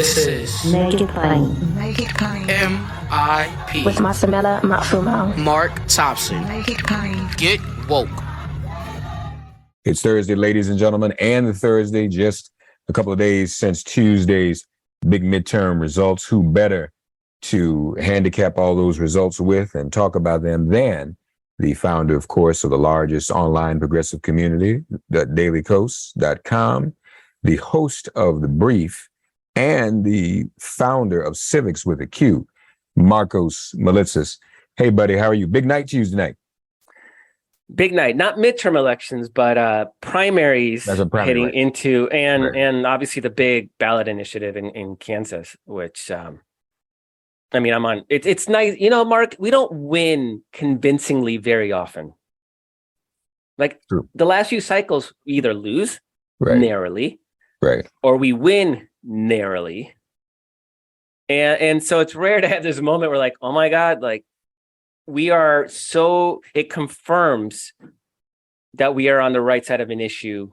This is Make it plain. Make it plain. MIP With Masamela Matfumo. Mark Thompson. Make it plain. Get woke. It's Thursday, ladies and gentlemen, and the Thursday, just a couple of days since Tuesday's big midterm results. Who better to handicap all those results with and talk about them than the founder, of course, of the largest online progressive community, dailycoast.com, the host of The Brief, and the founder of Civics with a Q, Markos Moulitsas. Hey, buddy, how are you? Big night Tuesday night. Big night, not midterm elections, but primaries hitting into, and obviously the big ballot initiative in Kansas, which, I'm on, it's nice. You know, Mark, we don't win convincingly very often. Like True. The last few cycles, we either lose narrowly, or we win narrowly. And so it's rare to have this moment where like, oh my God, like, we are it confirms that we are on the right side of an issue,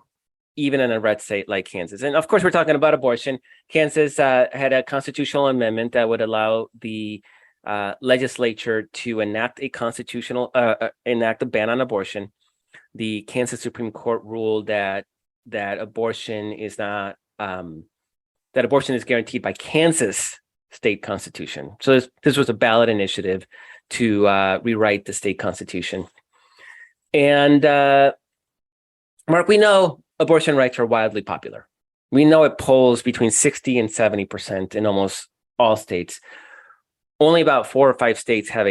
even in a red state like Kansas. And of course, we're talking about abortion. Kansas had a constitutional amendment that would allow the legislature to enact a ban on abortion. The Kansas Supreme Court ruled that abortion is not, that abortion is guaranteed by Kansas state constitution. So this was a ballot initiative to rewrite the state constitution. And Mark, we know abortion rights are wildly popular. We know it polls between 60 and 70% in almost all states. Only about 4 or 5 states have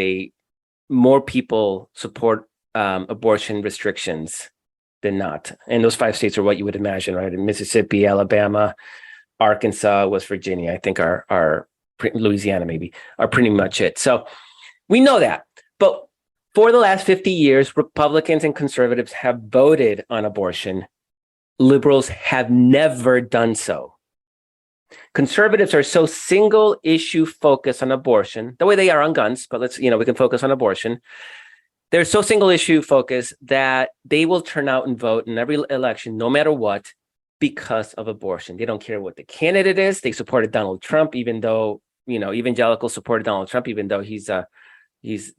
more people support abortion restrictions than not. And those 5 states are what you would imagine, right? Mississippi, Alabama, Arkansas, West Virginia, I think are Louisiana maybe, are pretty much it. So we know that, but for the last 50 years, Republicans and conservatives have voted on abortion. Liberals have never done so. Conservatives are so single issue focused on abortion, the way they are on guns, but we can focus on abortion. They're so single issue focused that they will turn out and vote in every election, no matter what, because of abortion. They don't care what the candidate is. They supported Donald Trump, even though, evangelicals supported Donald Trump, even though he's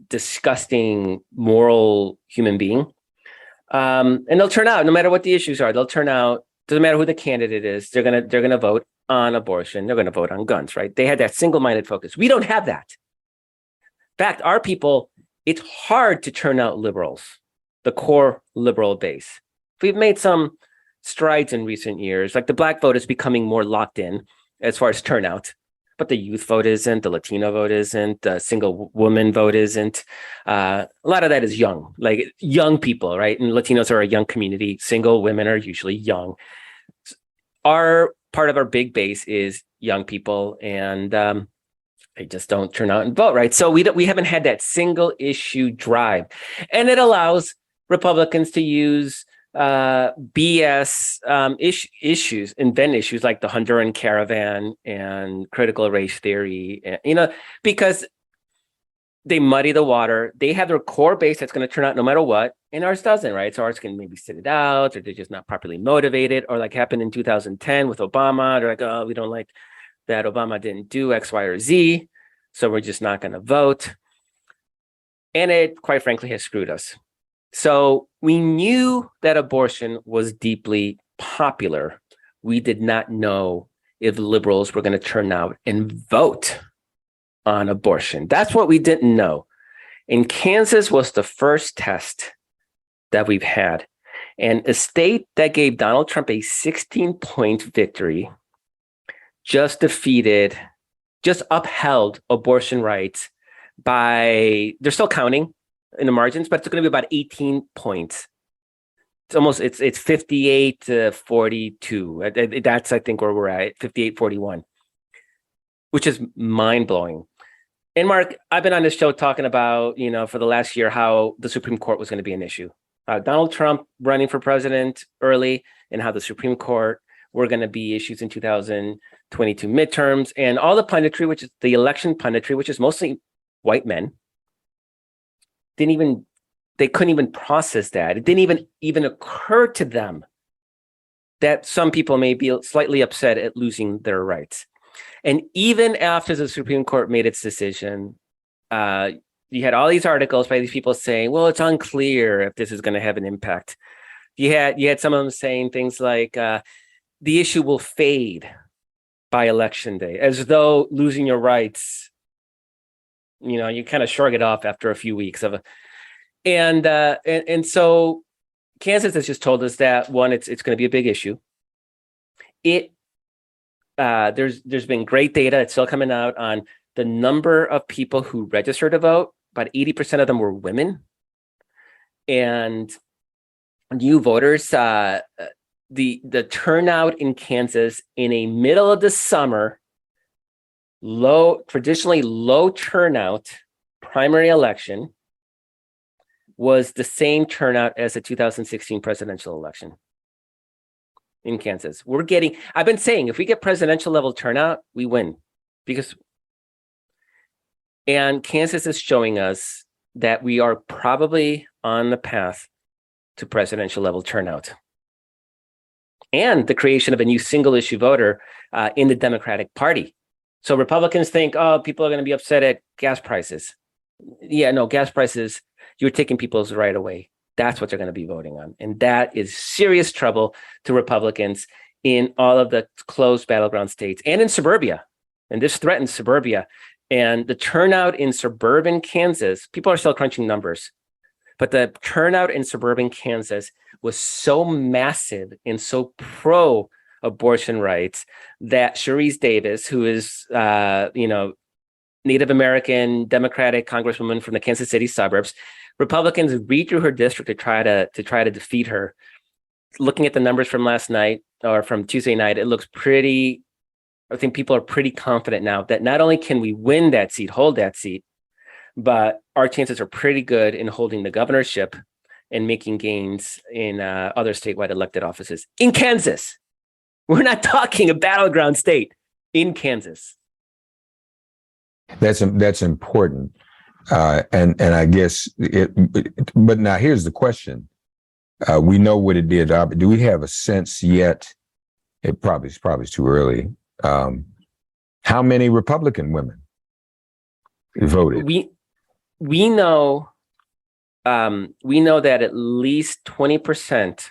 disgusting moral human being. And they'll turn out no matter what the issues are. They'll turn out, doesn't matter who the candidate is. They're gonna vote on abortion. They're gonna vote on guns, right? They had that single-minded focus. We don't have that. In fact, our people, it's hard to turn out liberals, the core liberal base. We've made some strides in recent years. Like the Black vote is becoming more locked in as far as turnout. But the youth vote isn't, the Latino vote isn't, the single woman vote isn't. A lot of that is young people, right? And Latinos are a young community. Single women are usually young. Part of our big base is young people, and they just don't turn out and vote, right? So we haven't had that single issue drive, and it allows Republicans to use BS issues, invent issues like the Honduran caravan and critical race theory, because they muddy the water. They have their core base that's going to turn out no matter what, and ours doesn't, right? So ours can maybe sit it out, or they're just not properly motivated, or like happened in 2010 with Obama. They're like, oh, we don't like that Obama didn't do X, Y, or Z, so we're just not going to vote. And it, quite frankly, has screwed us. So we knew that abortion was deeply popular. We did not know if liberals were going to turn out and vote on abortion. That's what we didn't know. And Kansas was the first test that we've had. And a state that gave Donald Trump a 16-point victory just upheld abortion rights they're still counting in the margins, but it's going to be about 18 points. It's 58 to 42. That's, I think, where we're at, 58-41, which is mind-blowing. And Mark, I've been on this show talking about, for the last year, how the Supreme Court was going to be an issue. Donald Trump running for president early, and how the Supreme Court were going to be issues in 2022 midterms, and all the punditry, which is the election punditry, which is mostly white men. They couldn't even process that. It didn't even occur to them that some people may be slightly upset at losing their rights. And even after the Supreme Court made its decision, you had all these articles by these people saying, well, it's unclear if this is going to have an impact. You had some of them saying things like, the issue will fade by election day, as though losing your rights, you kind of shrug it off after a few weeks of and so Kansas has just told us that, one, it's going to be a big issue. There's been great data that's still coming out on the number of people who registered to vote. About 80% of them were women. And new voters, the turnout in Kansas in a middle of the summer, traditionally low turnout primary election was the same turnout as the 2016 presidential election in Kansas. I've been saying, if we get presidential level turnout, we win, and Kansas is showing us that we are probably on the path to presidential level turnout and the creation of a new single issue voter in the Democratic Party. So Republicans think, oh, people are going to be upset at gas prices. Yeah, no, gas prices, you're taking people's right away. That's what they're going to be voting on. And that is serious trouble to Republicans in all of the closed battleground states and in suburbia. And this threatens suburbia. And the turnout in suburban Kansas, people are still crunching numbers, but the turnout in suburban Kansas was so massive and so pro-abortion rights that Sharice Davids, who is, Native American Democratic Congresswoman from the Kansas City suburbs, Republicans redrew her district to try to defeat her. Looking at the numbers from last night or from Tuesday night, it looks pretty. I think people are pretty confident now that not only can we win that seat, hold that seat, but our chances are pretty good in holding the governorship and making gains in other statewide elected offices in Kansas. We're not talking a battleground state, in Kansas. That's important. And I guess but now here's the question. We know what it did. Do we have a sense yet? It's probably too early. How many Republican women voted? We know that at least 20%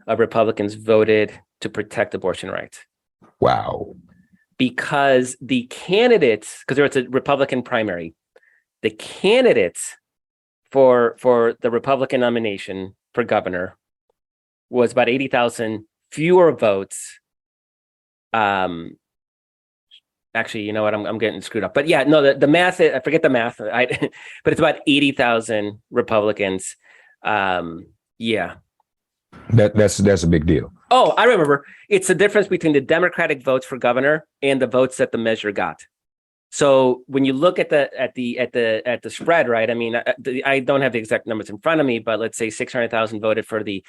of Republicans voted to protect abortion rights. Wow. Because the candidates, because there was a Republican primary, the candidates for the Republican nomination for governor was about 80,000 fewer votes. Actually, you know what? I'm getting screwed up. But yeah, no, the math, I forget the math. But it's about 80,000 Republicans. Yeah. That's a big deal. Oh, I remember. It's the difference between the Democratic votes for governor and the votes that the measure got. So when you look at the spread, right? I mean, I don't have the exact numbers in front of me, but let's say 600,000 voted for the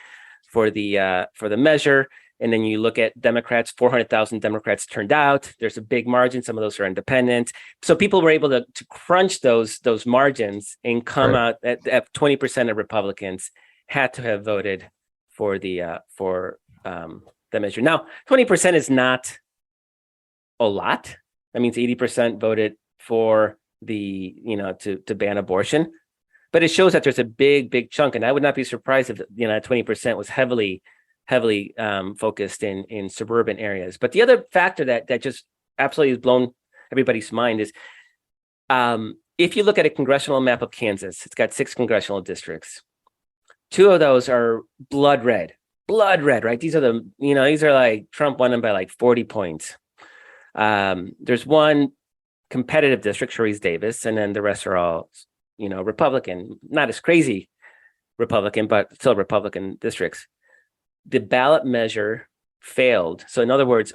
measure, and then you look at Democrats, 400,000 Democrats turned out. There's a big margin. Some of those are independent. So people were able to crunch those margins and come out at 20% of Republicans had to have voted for the measure. Now, 20% is not a lot. That means 80% voted for to ban abortion, but it shows that there's a big chunk, and I would not be surprised if 20% was heavily focused in suburban areas. But the other factor that just absolutely has blown everybody's mind is if you look at a congressional map of Kansas, it's got 6 congressional districts. 2 of those are blood red, right? These are these are like Trump won them by like 40 points. There's one competitive district, Sharice Davids, and then the rest are all, Republican, not as crazy Republican, but still Republican districts. The ballot measure failed. So in other words,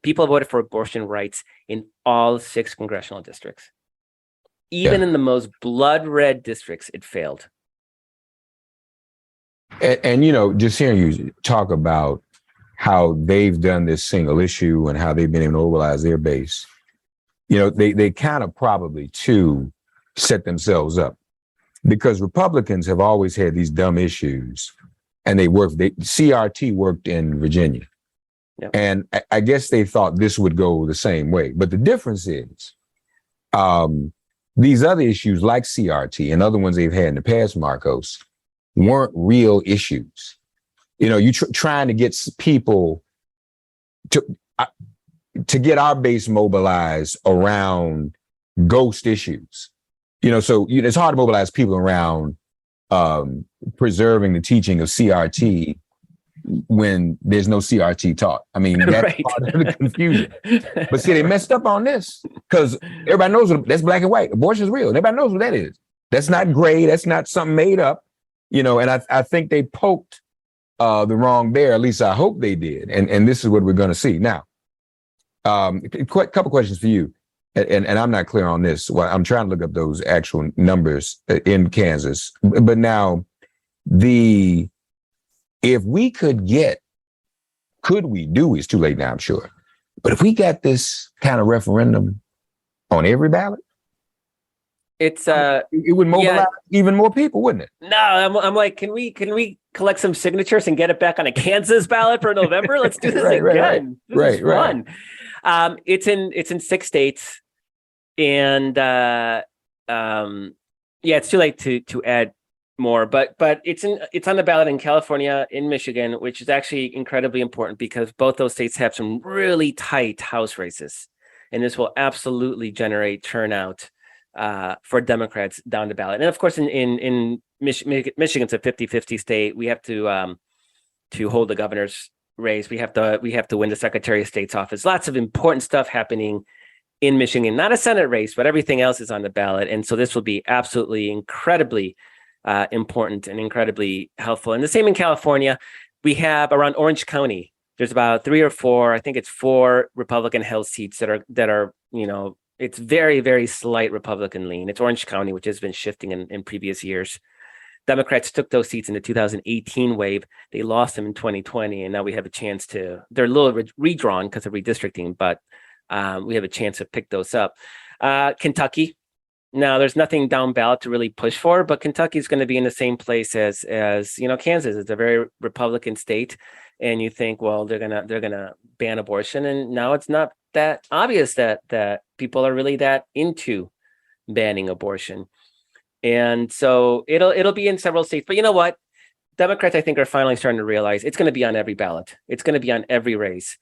people voted for abortion rights in all 6 congressional districts. Even in the most blood red districts, it failed. And just hearing you talk about how they've done this single issue and how they've been able to mobilize their base, they kind of probably too set themselves up, because Republicans have always had these dumb issues, and CRT worked in Virginia. Yep. And I guess they thought this would go the same way. But the difference is these other issues like CRT and other ones they've had in the past, Marcos, weren't real issues. You know, you trying to get people to get our base mobilized around ghost issues. You know, so it's hard to mobilize people around preserving the teaching of CRT when there's no CRT taught. I mean, that's right. part of the confusion. But see, they messed up on this because everybody knows that's black and white. Abortion is real. Everybody knows what that is. That's not gray. That's not something made up. You know, and I think they poked the wrong bear. At least I hope they did. And this is what we're going to see now. A couple questions for you. And I'm not clear on this. Well, I'm trying to look up those actual numbers in Kansas. But now, if we could it's too late now, I'm sure. But if we got this kind of referendum on every ballot, it would mobilize even more people, wouldn't it? No, I'm like, can we collect some signatures and get it back on a Kansas ballot for November? Let's do this again. This is fun. It's in 6 states, and it's too late to add more, but it's on the ballot in California, in Michigan, which is actually incredibly important because both those states have some really tight House races, and this will absolutely generate turnout for Democrats down the ballot. And of course, in Michigan's a 50-50 state. We have to hold the governor's race. We have to win the Secretary of State's office. Lots of important stuff happening in Michigan. Not a Senate race, but everything else is on the ballot. And so this will be absolutely incredibly important and incredibly helpful. And the same in California. We have around Orange County, there's about 3 or 4, I think it's 4 Republican held seats that are, you know, it's very, very slight Republican lean. It's Orange County, which has been shifting in previous years. Democrats took those seats in the 2018 wave. They lost them in 2020, and now we have a chance they're a little redrawn because of redistricting, but we have a chance to pick those up. Kentucky. Now, there's nothing down ballot to really push for, but Kentucky is going to be in the same place as you know, Kansas. It's a very Republican state, and you think, well, they're gonna ban abortion, and now it's not that obvious that people are really that into banning abortion, and so it'll be in several states. But you know what? Democrats, I think, are finally starting to realize it's going to be on every ballot. It's going to be on every race.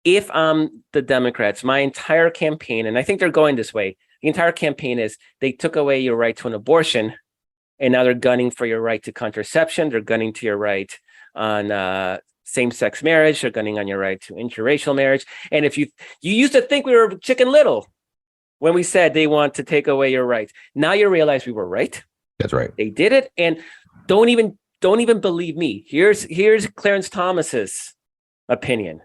If I'm the Democrats, my entire campaign, and I think they're going this way. The entire campaign is they took away your right to an abortion, and now they're gunning for your right to contraception. They're gunning to your right on same-sex marriage. They're gunning on your right to interracial marriage. And if you used to think we were Chicken Little when we said they want to take away your rights. Now you realize we were right. That's right. They did it, and don't even believe me. Here's Clarence Thomas's opinion.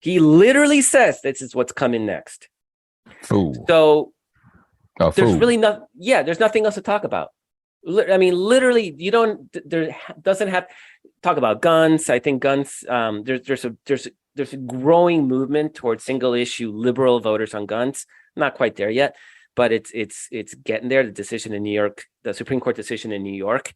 He literally says this is what's coming next. Fool. So. There's food. really there's nothing else to talk about. I mean, literally, there doesn't have talk about guns. I think guns, there's a growing movement towards single issue liberal voters on guns. Not quite there yet, but it's getting there. The decision in New York, the Supreme Court decision in New York,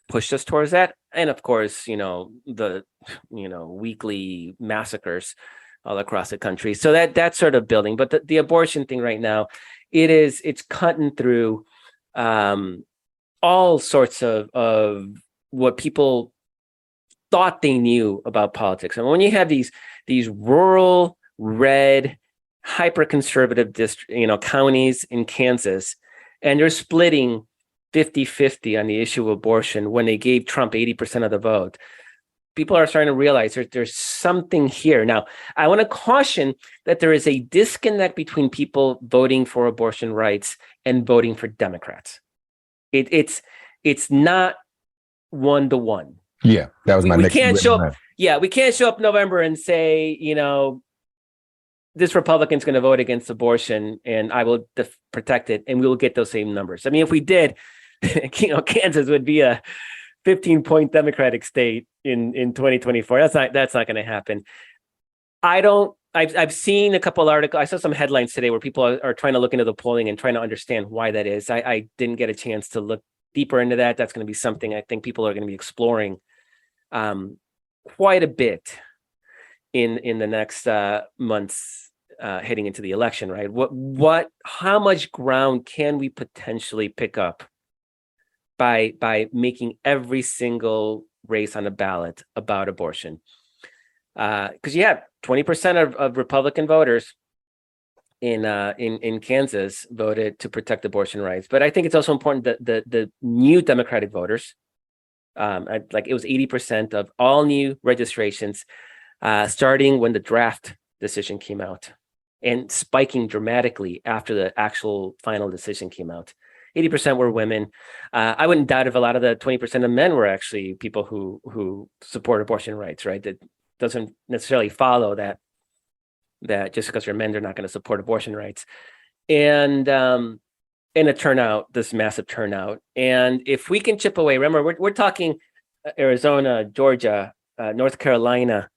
pushed us towards that. And of course, the weekly massacres all across the country. So that's sort of building. But the abortion thing right now, it's cutting through all sorts of what people thought they knew about politics. And when you have these rural, red, hyper-conservative counties in Kansas, and they're splitting 50-50 on the issue of abortion when they gave Trump 80% of the vote, people are starting to realize there's something here. Now, I want to caution that there is a disconnect between people voting for abortion rights and voting for Democrats. It's not 1-to-1. Yeah, that was my next. We can't show up. Yeah, we can't show up November and say, this Republican's going to vote against abortion, and I will protect it, and we will get those same numbers. I mean, if we did, Kansas would be a 15-point Democratic state in 2024. That's not going to happen. I've seen a couple articles. I saw some headlines today where people are trying to look into the polling and trying to understand why that is. I didn't get a chance to look deeper into that. That's going to be something I think people are going to be exploring quite a bit. in the next months heading into the election, right? How much ground can we potentially pick up by making every single race on the ballot about abortion? Because you have 20% of Republican voters in Kansas voted to protect abortion rights. But I think it's also important that the new Democratic voters, like it was 80% of all new registrations, starting when the draft decision came out and spiking dramatically after the actual final decision came out. 80% were women. I wouldn't doubt if a lot of the 20% of men were actually people who support abortion rights, right? That doesn't necessarily follow that just because you're men, they're not going to support abortion rights. And a turnout, this massive turnout. And if we can chip away, remember, we're talking Arizona, Georgia, North Carolina,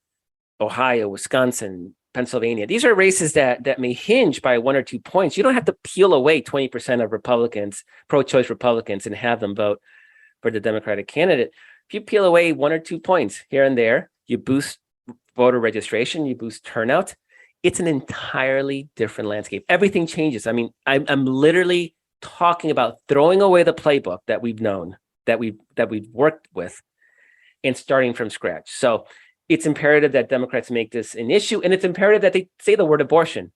Ohio, Wisconsin, Pennsylvania. These are races that may hinge by 1 or 2 points. You don't have to peel away 20% of Republicans, pro-choice Republicans, and have them vote for the Democratic candidate. If you peel away 1 or 2 points here and there, you boost voter registration, you boost turnout. It's an entirely different landscape. Everything changes. I mean, I'm literally talking about throwing away the playbook that we've known, that we've worked with, and starting from scratch. So it's imperative that Democrats make this an issue, and it's imperative that they say the word abortion.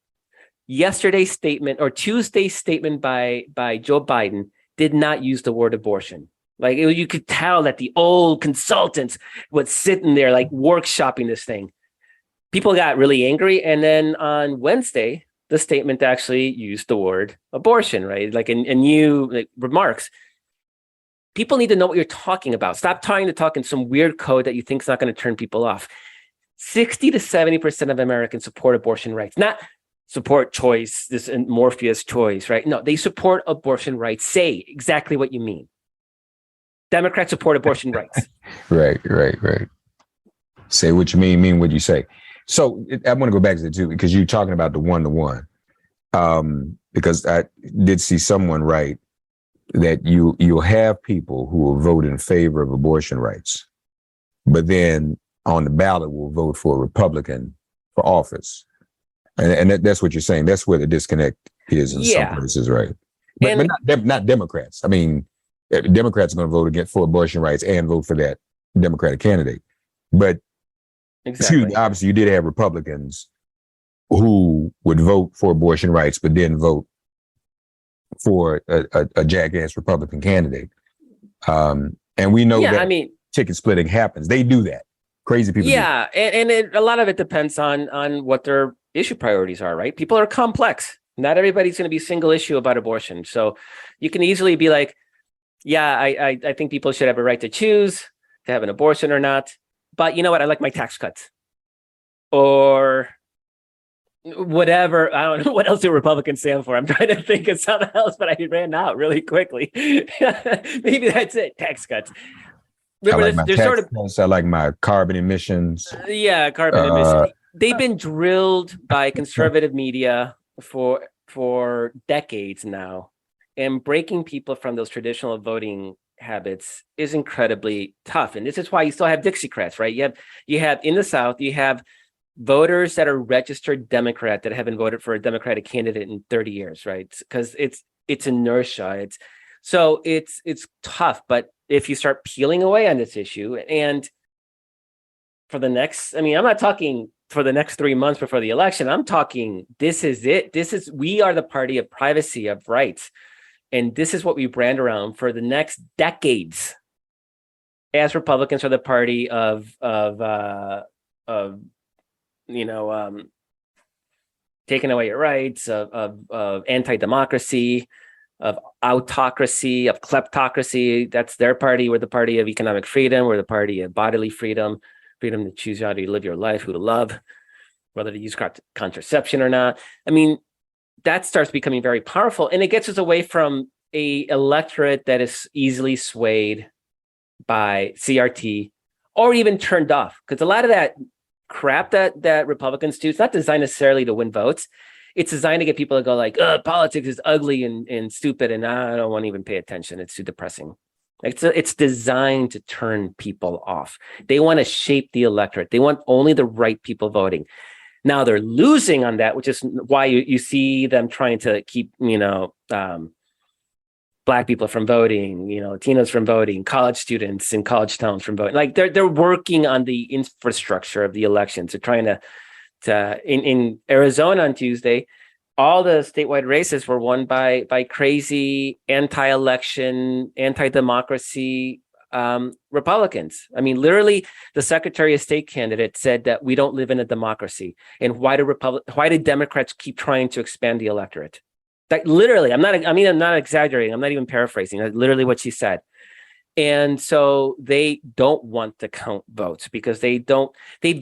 Yesterday's statement or Tuesday's statement by Joe Biden did not use the word abortion. Like you could tell that the old consultants was sitting there like workshopping this thing. People got really angry, and then on Wednesday, the statement actually used the word abortion, right? Like in new remarks. People need to know what you're talking about. Stop trying to talk in some weird code that you think is not going to turn people off. 60 to 70% of Americans support abortion rights, not support choice, this amorphous choice, right? No, they support abortion rights. Say exactly what you mean. Democrats support abortion rights. Right. Say what you mean what you say. So I want to go back to the two, because you're talking about the 1-to-1. Because I did see someone write that you'll have people who will vote in favor of abortion rights, but then on the ballot will vote for a Republican for office. And that's what you're saying. That's where the disconnect is in some places, right? But not Democrats. I mean, Democrats are going to vote for abortion rights and vote for that Democratic candidate. But obviously you did have Republicans who would vote for abortion rights, but then vote for a jackass Republican candidate. And we know that ticket splitting happens. They do that. Crazy people. Yeah. And a lot of it depends on what their issue priorities are, right? People are complex. Not everybody's going to be single issue about abortion. So you can easily be like, yeah, I think people should have a right to choose to have an abortion or not. But you know what? I like my tax cuts. Or whatever. I don't know what else do Republicans stand for. I'm trying to think of something else, but I ran out really quickly. Maybe that's it. Tax cuts. Remember, I like my tax cuts. I like my carbon emissions. Carbon emissions. They've been drilled by conservative media for decades now, and breaking people from those traditional voting habits is incredibly tough. And this is why you still have Dixiecrats, right? You have in the South, you have voters that are registered Democrat that haven't voted for a Democratic candidate in 30 years, right? Because it's inertia. It's tough. But if you start peeling away on this issue, and for the next, I'm not talking for the next 3 months before the election, I'm talking, this is it. We are the party of privacy, of rights. And this is what we brand around for the next decades. As Republicans are the party of taking away your rights, of anti-democracy, of autocracy, of kleptocracy. That's their party. We're the party of economic freedom. We're the party of bodily freedom to choose how to live your life, who to love, whether to use contraception or not. That starts becoming very powerful, and it gets us away from a electorate that is easily swayed by CRT or even turned off. Because a lot of that crap that Republicans do, it's not designed necessarily to win votes. It's designed to get people to go like, politics is ugly and stupid, and I don't want to even pay attention. It's too depressing. It's designed to turn people off. They want to shape the electorate. They want only the right people voting. Now they're losing on that, which is why you see them trying to keep, Black people from voting, Latinos from voting, college students in college towns from voting. Like they're working on the infrastructure of the elections. They're trying to in Arizona on Tuesday, all the statewide races were won by crazy anti-election, anti-democracy Republicans. I mean, literally, the Secretary of State candidate said that we don't live in a democracy, and why do Democrats keep trying to expand the electorate? That literally, I'm not exaggerating. I'm not even paraphrasing. That's literally what she said. And so they don't want to count votes because they've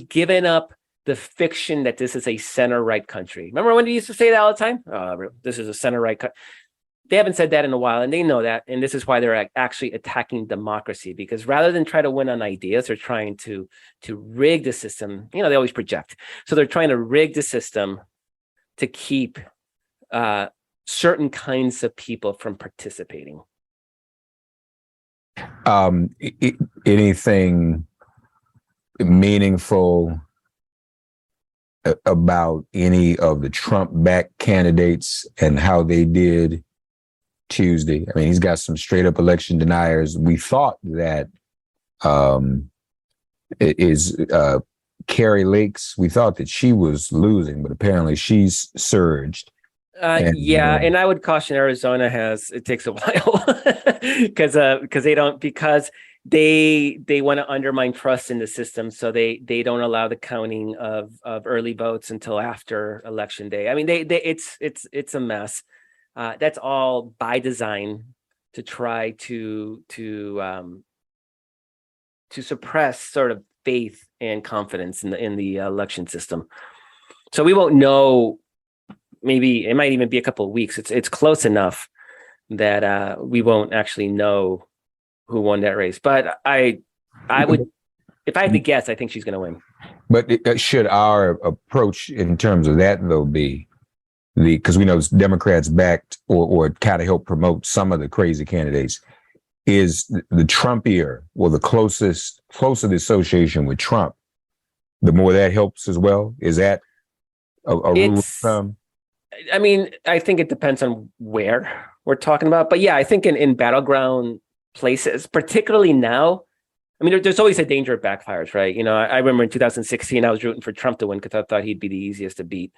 given up the fiction that this is a center-right country. Remember when they used to say that all the time? This is a center-right country. They haven't said that in a while, and they know that. And this is why they're actually attacking democracy, because rather than try to win on ideas, they're trying to rig the system. They always project. So they're trying to rig the system to keep certain kinds of people from participating. Anything meaningful about any of the Trump-backed candidates and how they did Tuesday? I mean, he's got some straight up election deniers. We thought that Carrie Lakes, we thought that she was losing, but apparently she's surged. And I would caution Arizona it takes a while because they want to undermine trust in the system, so they don't allow the counting of early votes until after election day. I mean, it's a mess. That's all by design to try to suppress sort of faith and confidence in the election system. So we won't know. Maybe it might even be a couple of weeks. It's close enough that we won't actually know who won that race. But I would, if I had to guess, I think she's going to win. But should our approach in terms of that though be because we know Democrats backed or kind of help promote some of the crazy candidates, is the Trumpier or the closer the association with Trump, the more that helps as well? Is that a rule of thumb? I mean, I think it depends on where we're talking about. But yeah, I think in battleground places, particularly now, I mean, there's always a danger of backfires, right? I remember in 2016, I was rooting for Trump to win because I thought he'd be the easiest to beat.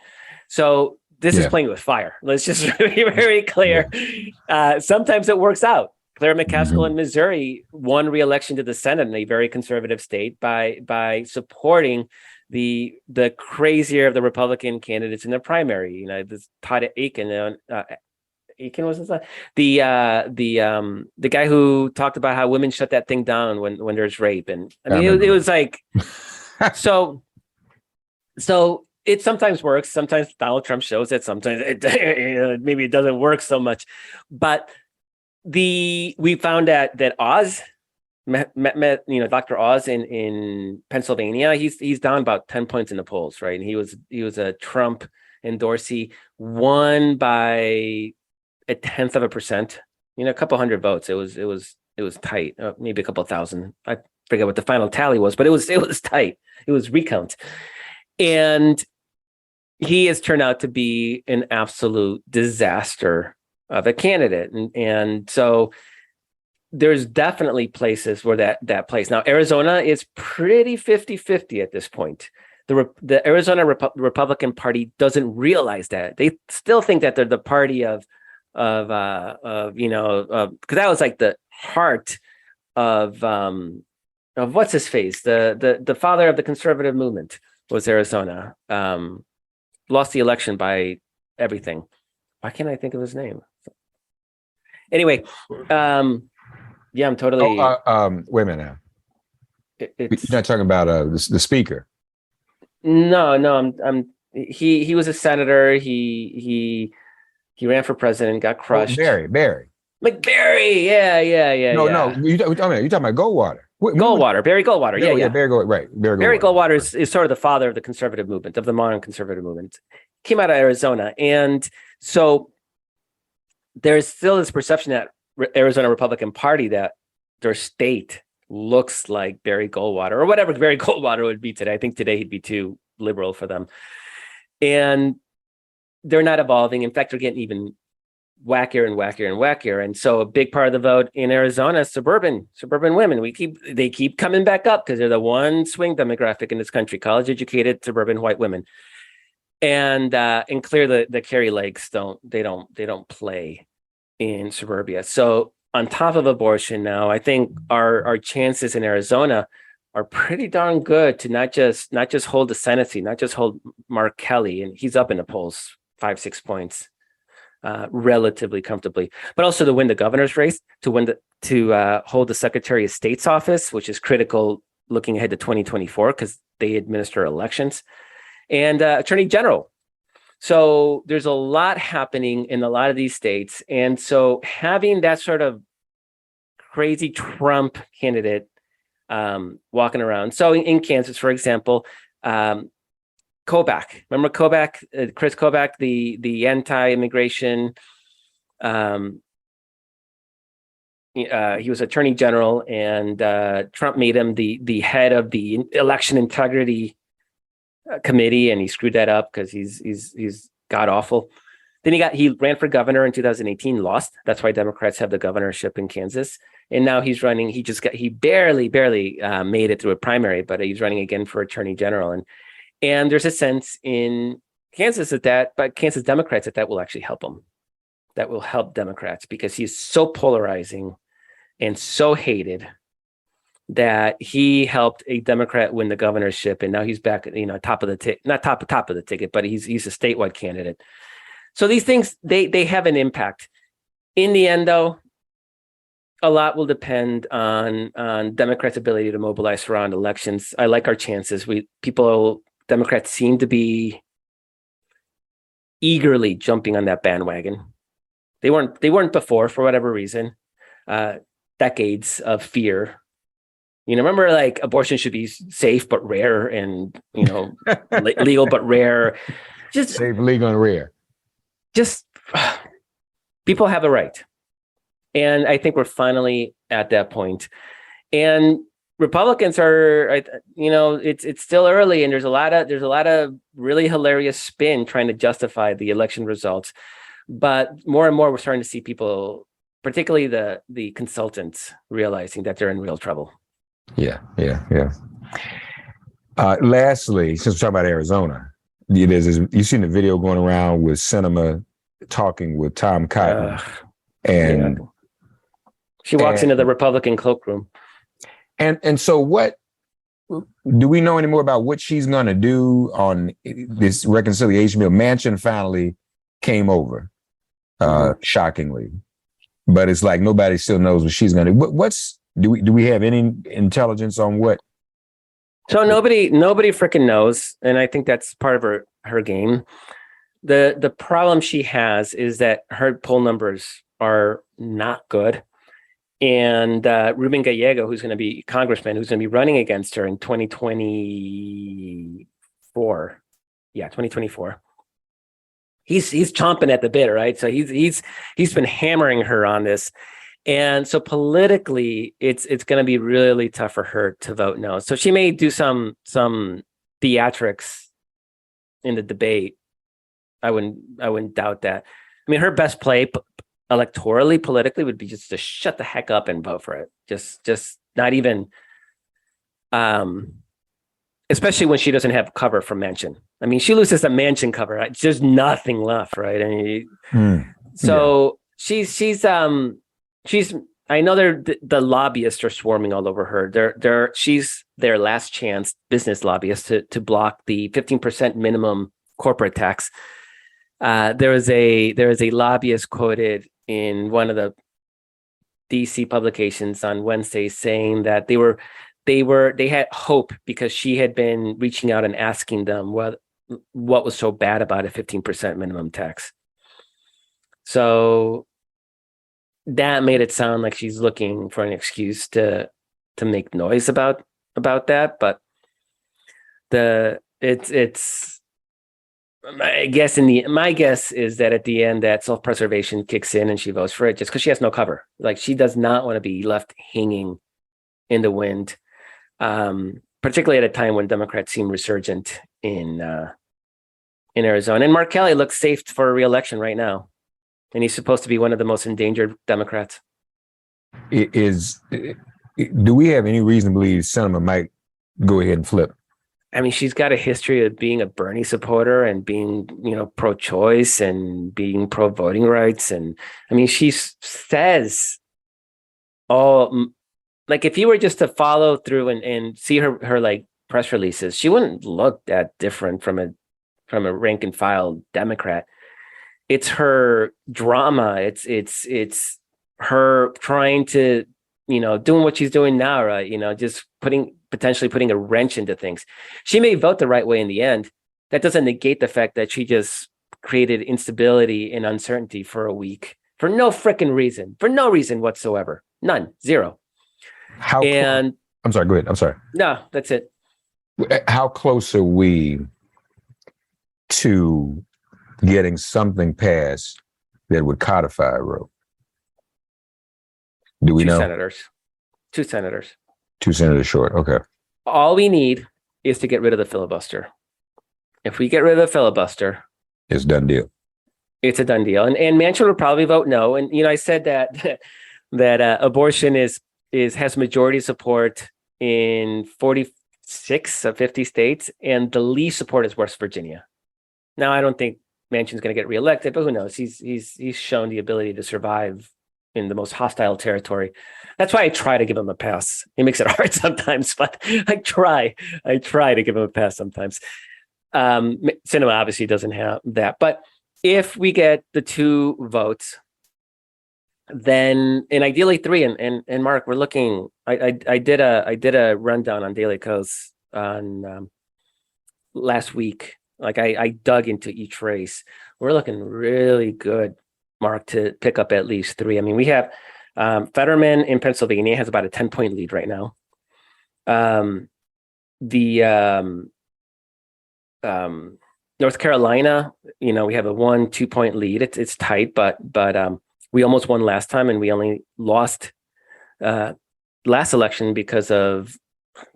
So this is playing with fire. Let's just be very clear. Yeah. Sometimes it works out. Claire McCaskill in Missouri won re-election to the Senate in a very conservative state by supporting the crazier of the Republican candidates in the primary. This Todd Akin, Akin was his name? The guy who talked about how women shut that thing down when there's rape, and I mean it was like so it sometimes works. Sometimes Donald Trump shows that. Sometimes maybe it doesn't work so much, but we found that Oz met Dr. Oz in Pennsylvania. He's down about 10 points in the polls, right? And he was a Trump endorsee, won by 0.1%, a couple hundred votes. It was tight, maybe a couple thousand. I forget what the final tally was, but it was tight. It was recount, and he has turned out to be an absolute disaster of a candidate, and so there's definitely places where that plays. Now, Arizona is pretty 50-50 at this point. The Arizona Republican Party doesn't realize that. They still think that they're the party of because that was like the heart of what's his face, the father of the conservative movement was Arizona. Lost the election by everything. Why can't I think of his name? Anyway, yeah, I'm totally. Wait a minute now. You're not talking about the speaker. No, I'm. He was a senator. He ran for president, got crushed. Barry. McBarry. Yeah. No. You're talking about Goldwater. Barry Goldwater. Yeah. Barry Goldwater. Right. Barry Goldwater is sort of the father of the conservative movement, of the modern conservative movement. Came out of Arizona, and so there's still this perception that Arizona Republican Party that their state looks like Barry Goldwater or whatever Barry Goldwater would be today. I think today he'd be too liberal for them. And they're not evolving. In fact, they're getting even wackier and wackier and wackier. And so a big part of the vote in Arizona is suburban women. They keep coming back up because they're the one swing demographic in this country, college educated suburban white women. And clear the Kari Lakes don't play in suburbia. So on top of abortion now, I think our chances in Arizona are pretty darn good to not just hold the Senate seat, not just hold Mark Kelly, and he's up in the polls 5-6 points relatively comfortably, but also to win the governor's race, to hold the Secretary of State's office, which is critical looking ahead to 2024 because they administer elections, and Attorney General. So there's a lot happening in a lot of these states. And so having that sort of crazy Trump candidate walking around. So in Kansas, for example, Kobach. Remember Kobach, Chris Kobach, the anti-immigration. He was Attorney General, and Trump made him the head of the election integrity committee, and he screwed that up because he's god awful. Then he ran for governor in 2018, lost. That's why Democrats have the governorship in Kansas. And now he's running. He barely made it through a primary, but he's running again for Attorney General. And there's a sense in Kansas but Kansas Democrats that will actually help him. That will help Democrats because he's so polarizing and so hated that he helped a Democrat win the governorship, and now he's back, top of the ticket, not top of the ticket, but he's a statewide candidate. So these things, they have an impact. In the end, though, a lot will depend on Democrats' ability to mobilize around elections. I like our chances. Democrats seem to be eagerly jumping on that bandwagon. They weren't before for whatever reason. Decades of fear. Remember, like, abortion should be safe but rare, and legal but rare. Just safe, legal, and rare. Just people have a right, and I think we're finally at that point. And Republicans are, it's still early, and there's a lot of really hilarious spin trying to justify the election results. But more and more, we're starting to see people, particularly the consultants, realizing that they're in real trouble. Yeah. Lastly, since we're talking about Arizona, you've seen the video going around with Sinema talking with Tom Cotton, and she walks into the Republican cloakroom. And so, what do we know any more about what she's going to do on this reconciliation bill? Manchin finally came over, shockingly, but it's like nobody still knows what she's going to do. Do we have any intelligence on what? So nobody freaking knows, and I think that's part of her game. The problem she has is that her poll numbers are not good, and Ruben Gallego, who's going to be congressman, who's going to be running against her in 2024, 2024. He's chomping at the bit, right? So he's been hammering her on this. And so politically, it's going to be really tough for her to vote no. So she may do some theatrics in the debate. I wouldn't doubt that. I mean, her best play electorally, politically, would be just to shut the heck up and vote for it. Just not even, especially when she doesn't have cover from Manchin. I mean, she loses the Manchin cover. Right? There's nothing left, right? I mean, she's. I know the lobbyists are swarming all over her. She's their last chance business lobbyist to block the 15% minimum corporate tax. There is a lobbyist quoted in one of the DC publications on Wednesday saying that they had hope because she had been reaching out and asking them what was so bad about a 15% minimum tax. So that made it sound like she's looking for an excuse to make noise about that, but it's my guess is that at the end that self-preservation kicks in and she votes for it just because she has no cover. Like, she does not want to be left hanging in the wind, particularly at a time when Democrats seem resurgent in Arizona. And Mark Kelly looks safe for re-election right now, and he's supposed to be one of the most endangered Democrats. Do we have any reason to believe Sinema might go ahead and flip? I mean, she's got a history of being a Bernie supporter and being, pro-choice and being pro-voting rights. And I mean, she says like, if you were just to follow through and see her like press releases, she wouldn't look that different from a rank and file Democrat. It's her drama. It's her trying to, doing what she's doing now, right? Just potentially putting a wrench into things. She may vote the right way in the end. That doesn't negate the fact that she just created instability and uncertainty for a week for no freaking reason, for no reason whatsoever. None, zero. I'm sorry, go ahead. I'm sorry. No, that's it. How close are we to getting something passed that would codify Roe? Do we know? Two senators. 2 senators short. Okay. All we need is to get rid of the filibuster. If we get rid of the filibuster, it's a done deal. It's a done deal. And Manchin would probably vote no. And I said that abortion has majority support in 46 of 50 states, and the least support is West Virginia. Now, I don't think Manchin's going to get reelected, but who knows? He's shown the ability to survive in the most hostile territory. That's why I try to give him a pass. He makes it hard sometimes, but I try to give him a pass sometimes. Sinema obviously doesn't have that, but if we get the 2 votes, then, and ideally 3, and Mark, we're looking. I did a rundown on Daily Kos on last week. Like, I dug into each race. We're looking really good, Mark, to pick up at least 3. I mean, we have Fetterman in Pennsylvania has about a 10-point lead right now. North Carolina, we have a 1-2 point lead. It's tight, but we almost won last time, and we only lost last election because of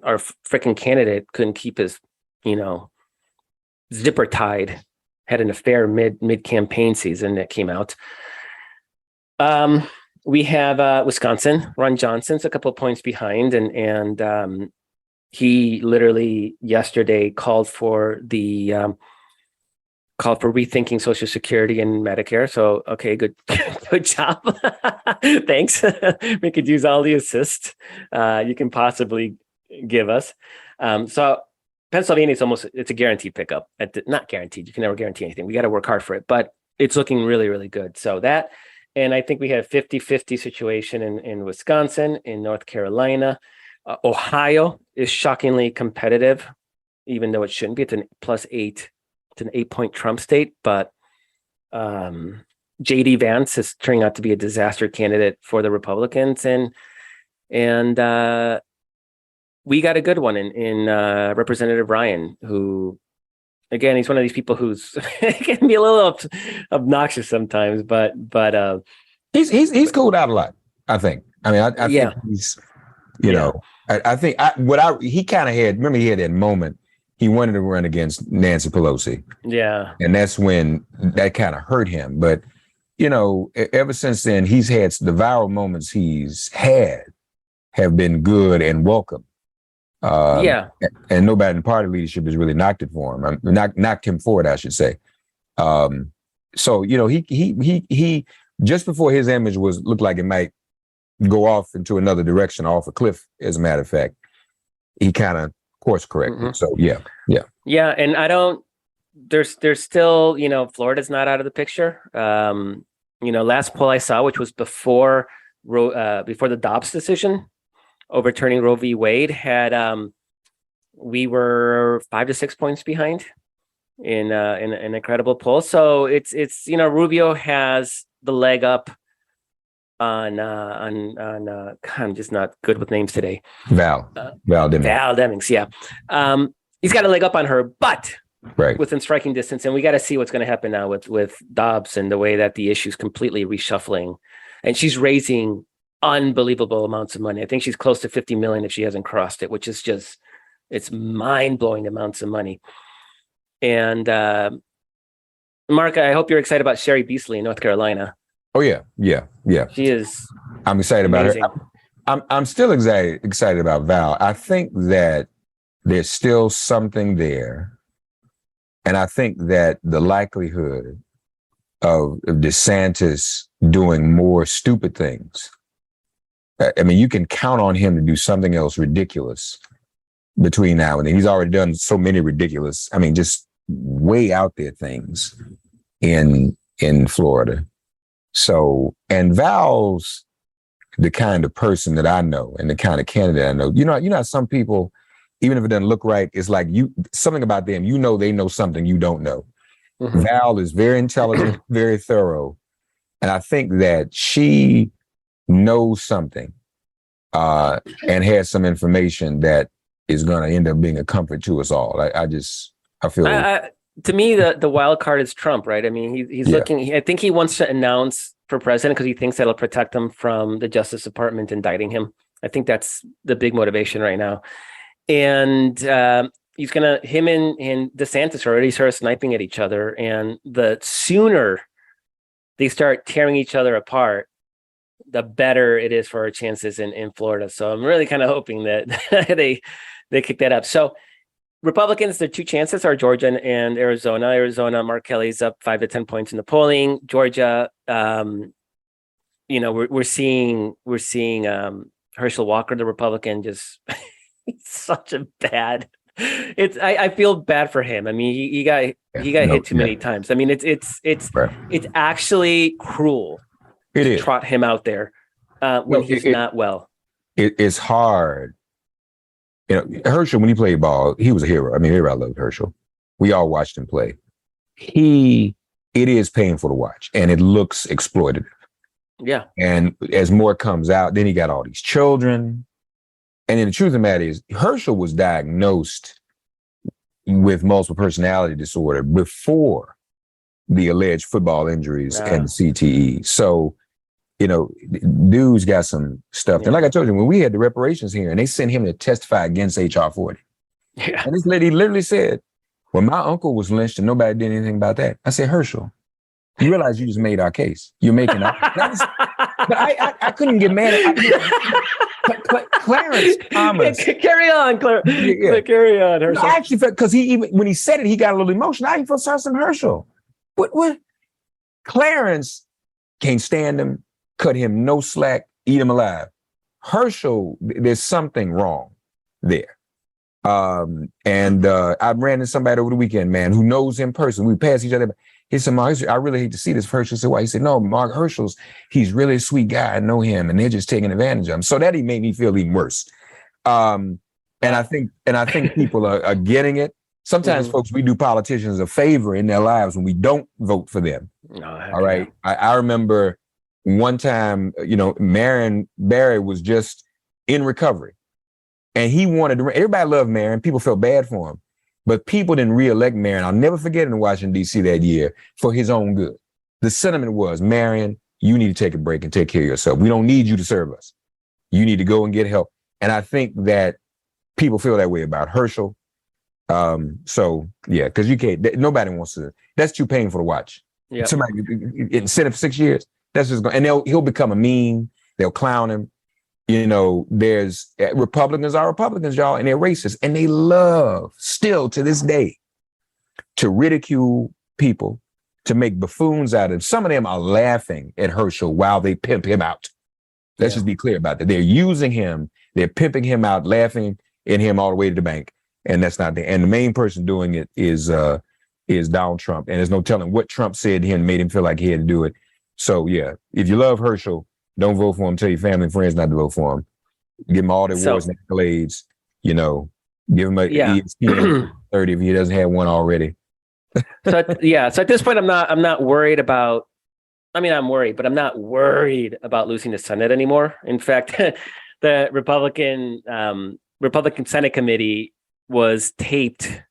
our freaking candidate couldn't keep his, zipper tied. Had an affair mid campaign season that came out. We have Wisconsin. Ron Johnson's a couple of points behind, and he literally yesterday called for rethinking Social Security and Medicare. So, okay, good job. Thanks. We could use all the assist you can possibly give us. So Pennsylvania it's a guaranteed pickup. Not guaranteed. You can never guarantee anything. We got to work hard for it, but it's looking really, really good. So that, and I think we have 50-50 situation in Wisconsin, in North Carolina. Ohio is shockingly competitive, even though it shouldn't be. It's an +8. It's an 8-point Trump state, but J.D. Vance is turning out to be a disaster candidate for the Republicans, and we got a good one in Representative Ryan, who, again, he's one of these people who's can be a little obnoxious sometimes, but he's cooled out a lot. I think. I mean, I think he's, I think he kind of had. Remember, he had that moment. He wanted to run against Nancy Pelosi. Yeah. And that's when that kind of hurt him. But, ever since then, he's had the viral moments he's had have been good and welcome. And nobody in party leadership has really knocked it for him. Knocked him for it, I should say. So, he just before his image looked like it might go off into another direction, off a cliff, as a matter of fact, he kind of course corrected. Mm-hmm. So yeah. And there's still, Florida's not out of the picture. Last poll I saw, which was before the Dobbs decision overturning Roe v. Wade, had we were 5 to 6 points behind in an incredible poll. So it's Rubio has the leg up on I'm just not good with names today. Val Demings. Val Demings, yeah. He's got a leg up on her, but within striking distance. And we got to see what's going to happen now with Dobbs and the way that the issue's completely reshuffling. And she's raising unbelievable amounts of money. I think she's close to 50 million if she hasn't crossed it, which is just, it's mind-blowing amounts of money. And Mark, I hope you're excited about Sherry Beasley in North Carolina. Oh yeah. She is. I'm excited amazing. about her. I'm still excited about Val. I think that there's still something there. And I think that the likelihood of DeSantis doing more stupid things, I mean, you can count on him to do something else ridiculous between now and then. He's already done so many ridiculous, I mean, just way out there things in Florida. So, and Val's the kind of person that I know and the kind of candidate I know. You know, some people, even if it doesn't look right, it's like something about them, they know something you don't know. Mm-hmm. Val is very intelligent, very thorough. And I think that she knows something and has some information that is going to end up being a comfort to us all. I feel. To me, the wild card is Trump, right? I mean, he's looking, I think he wants to announce for president because he thinks that'll protect him from the Justice Department indicting him. I think that's the big motivation right now. And him and DeSantis already started sniping at each other. And the sooner they start tearing each other apart, the better it is for our chances in Florida. So I'm really kind of hoping that they kick that up. So Republicans, their two chances are Georgia and Arizona. Arizona, Mark Kelly's up 5 to 10 points in the polling. Georgia, we're seeing Herschel Walker, the Republican, just it's such a bad. I feel bad for him. I mean, he got hit too many times. I mean, it's actually cruel. It to is. trot him out there when he's not well. It's hard. You know, Herschel, when he played ball, he was a hero. I mean, everybody loved Herschel. We all watched him play. It is painful to watch, and it looks exploitative. Yeah. And as more comes out, then he got all these children. And then the truth of the matter is, Herschel was diagnosed with multiple personality disorder before the alleged football injuries and CTE. So, dude's got some stuff. And like I told you, when we had the reparations hearing, they sent him to testify against H.R. 40. Yeah. And this lady literally said, well, my uncle was lynched and nobody did anything about that. I said, Herschel, you realize you just made our case. You're making our case. But I couldn't get mad at Clarence Thomas. Carry on, Carry on, Herschel. I actually felt, because when he said it, he got a little emotional. I even felt sorry for Herschel. What? Clarence can't stand him, cut him no slack, eat him alive. Herschel, there's something wrong there. I ran into somebody over the weekend, man, who knows him personally. We passed each other. He said, Mark, I really hate to see this. Herschel said, why? He said, no, Mark he's really a sweet guy. I know him, and they're just taking advantage of him. So that he made me feel even worse. And I think people are getting it. Sometimes, folks, we do politicians a favor in their lives when we don't vote for them. All right. I remember one time, Marion Barry was just in recovery, and he wanted to. Everybody loved Marion. People felt bad for him. But people didn't reelect Marion. I'll never forget in Washington, D.C. that year for his own good. The sentiment was, Marion, you need to take a break and take care of yourself. We don't need you to serve us. You need to go and get help. And I think that people feel that way about Herschel. So, yeah, because you can't, nobody wants to, that's too painful to watch. Yeah. Somebody, instead of 6 years, that's just going, and he'll become a meme. They'll clown him. There's Republicans are Republicans, y'all, and they're racist. And they love still to this day to ridicule people, to make buffoons out of them. Some of them are laughing at Herschel while they pimp him out. Let's just be clear about that. They're using him. They're pimping him out, laughing at him all the way to the bank. And that's not the, and the main person doing it is Donald Trump. And there's no telling what Trump said to him made him feel like he had to do it. So yeah, if you love Herschel, don't vote for him. Tell your family and friends not to vote for him. Give him all the awards and accolades. Give him a ESPN 30 if he doesn't have one already. So at this point, I'm not worried about. I mean, I'm worried, but I'm not worried about losing the Senate anymore. In fact, the Republican Senate committee was taped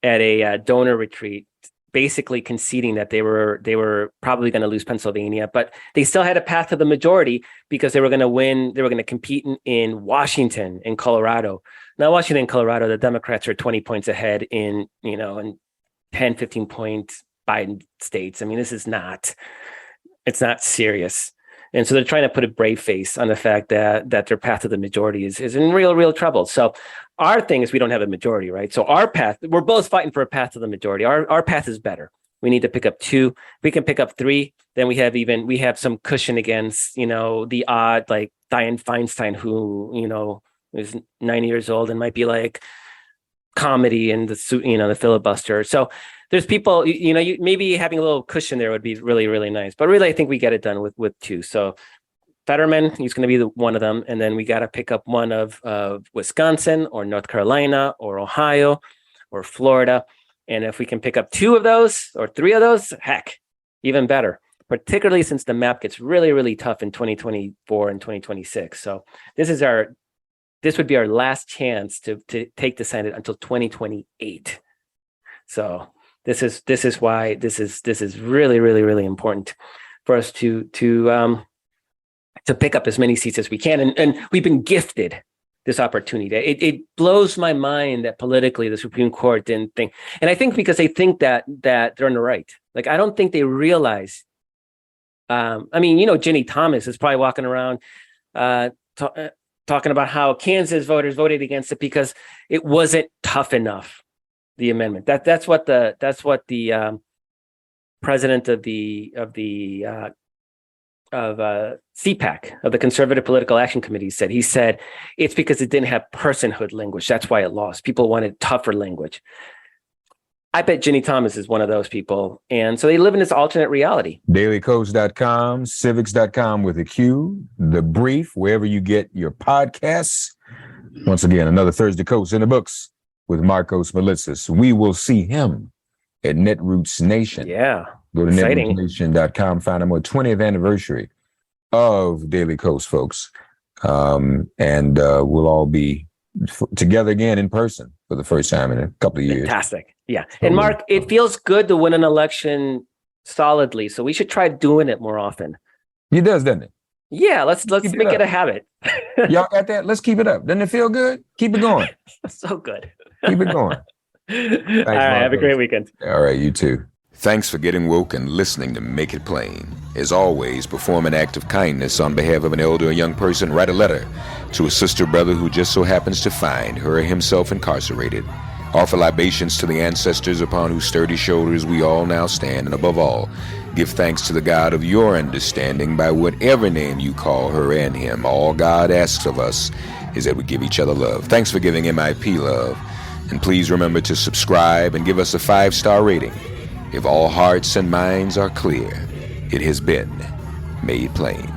at a donor retreat, basically conceding that they were probably going to lose Pennsylvania, but they still had a path to the majority because they were going to win. They were going to compete in Washington and Colorado. Now, Washington and Colorado, the Democrats are 20 points ahead in 10, 15 point Biden states. I mean, it's not serious. And so they're trying to put a brave face on the fact that their path to the majority is in real trouble. So our thing is we don't have a majority, right? So our path, we're both fighting for a path to the majority. Our path is better. We need to pick up 2. We can pick up 3. Then we have some cushion against, the odd, like Dianne Feinstein, who, is 90 years old and might be like comedy and the filibuster. So there's people, maybe having a little cushion there would be really, really nice. But really, I think we get it done with 2. So Fetterman, he's going to be one of them. And then we got to pick up one of Wisconsin or North Carolina or Ohio or Florida. And if we can pick up 2 of those or 3 of those, heck, even better, particularly since the map gets really, really tough in 2024 and 2026. So this would be our last chance to take the Senate until 2028. So this is why this is really, really, really important for us to pick up as many seats as we can. And we've been gifted this opportunity. It blows my mind that politically the Supreme Court didn't think, and I think because they think that they're in the right. Like, I don't think they realize, Ginny Thomas is probably walking around talking about how Kansas voters voted against it because it wasn't tough enough, the amendment. That's what the president of CPAC, of the Conservative Political Action Committee, said. He said it's because it didn't have personhood language. That's why it lost. People wanted tougher language. I bet Ginny Thomas is one of those people. And so they live in this alternate reality. DailyKos.com, civics.com with a Q, The Brief, wherever you get your podcasts. Once again, another Thursday Coast in the books with Markos Moulitsas. We will see him at Netroots Nation. Yeah. Go to netrootsnation.com, find out more 20th anniversary of Daily Kos, folks. And we'll all be together again in person for the first time in a couple of years. Fantastic. Yeah. And Mark, it feels good to win an election solidly. So we should try doing it more often. It does, doesn't it? Yeah, let's make it a habit. Y'all got that? Let's keep it up. Doesn't it feel good? Keep it going. So good. Keep it going. Thanks, all right. Have a great weekend. All right. You too. Thanks for getting woke and listening to Make It Plain. As always, perform an act of kindness on behalf of an elder or young person. Write a letter to a sister or brother who just so happens to find her or himself incarcerated. Offer libations to the ancestors upon whose sturdy shoulders we all now stand. And above all, give thanks to the God of your understanding by whatever name you call her and him. All God asks of us is that we give each other love. Thanks for giving MIP love. And please remember to subscribe and give us a 5-star rating. If all hearts and minds are clear, it has been made plain.